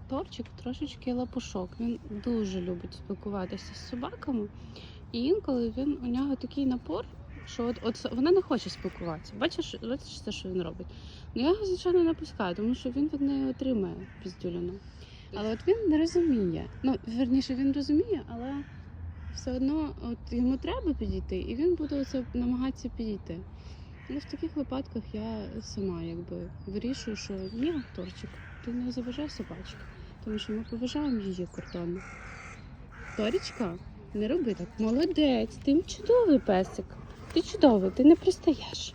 Торчик трошечки лапушок. Він дуже любить спілкуватися з собаками. І інколи у нього такий напор, що вона не хоче спілкуватися. Бачиш те, що він робить. Ну я його, звичайно, не пускаю, тому що він від неї отримає піздюліну. Але от він не розуміє. Ну, верніше, він розуміє, але все одно йому треба підійти, і він буде намагатися підійти. Ну, в таких випадках я сама вирішую, що ні, Торчик, ти не заважай собачки, тому що ми поважаємо її кордони. Торічка, не роби так. Молодець, ти чудовий песик. Ти чудовий, ти не пристаєш.